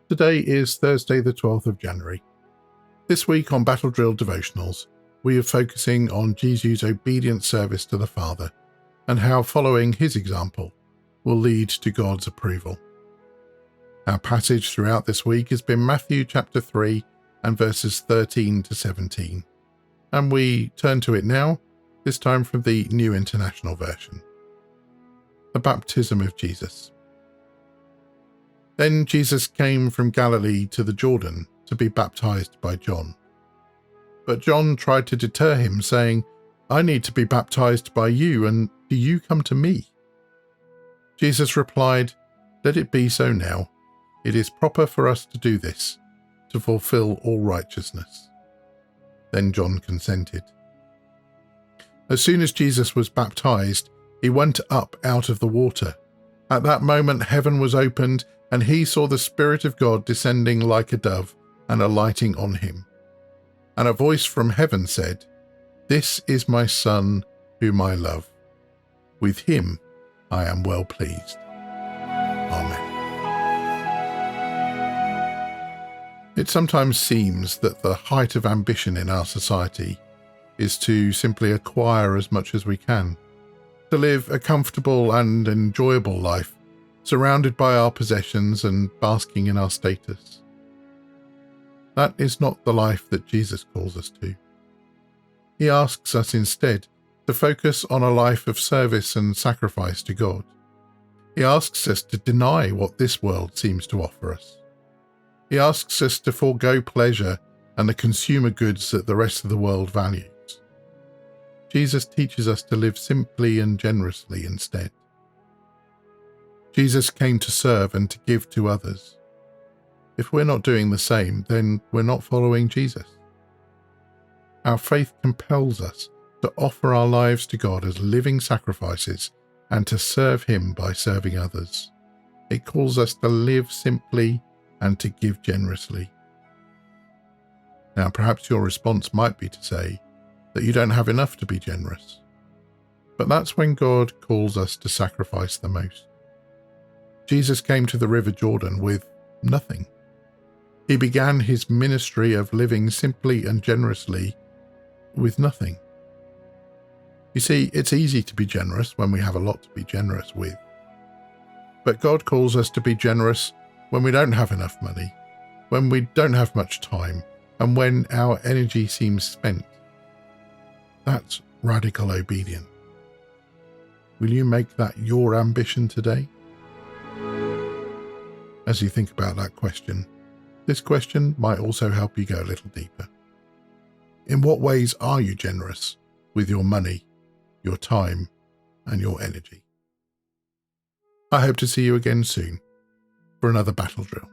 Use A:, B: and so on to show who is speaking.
A: Today is Thursday the 12th of January. This week on Battle Drill Devotionals, we are focusing on Jesus' obedient service to the Father and how following his example will lead to God's approval. Our passage throughout this week has been Matthew chapter 3 and verses 13 to 17, and we turn to it now, this time from the New International Version. The Baptism of Jesus. Then Jesus came from Galilee to the Jordan to be baptized by John. But John tried to deter him, saying, "I need to be baptized by you, and do you come to me?" Jesus replied, "Let it be so now. It is proper for us to do this, to fulfill all righteousness." Then John consented. As soon as Jesus was baptized, he went up out of the water. At that moment heaven was opened, and he saw the Spirit of God descending like a dove and alighting on him. And a voice from heaven said, "This is my Son, whom I love. With him I am well pleased." Amen. It sometimes seems that the height of ambition in our society is to simply acquire as much as we can, to live a comfortable and enjoyable life, surrounded by our possessions and basking in our status. That is not the life that Jesus calls us to. He asks us instead to focus on a life of service and sacrifice to God. He asks us to deny what this world seems to offer us. He asks us to forego pleasure and the consumer goods that the rest of the world values. Jesus teaches us to live simply and generously instead. Jesus came to serve and to give to others. If we're not doing the same, then we're not following Jesus. Our faith compels us to offer our lives to God as living sacrifices and to serve him by serving others. It calls us to live simply and to give generously. Now, perhaps your response might be to say that you don't have enough to be generous. But that's when God calls us to sacrifice the most. Jesus came to the River Jordan with nothing. He began his ministry of living simply and generously with nothing. You see, it's easy to be generous when we have a lot to be generous with. But God calls us to be generous when we don't have enough money, when we don't have much time, and when our energy seems spent. That's radical obedience. Will you make that your ambition today? As you think about that question, this question might also help you go a little deeper. In what ways are you generous with your money, your time, and your energy? I hope to see you again soon for another battle drill.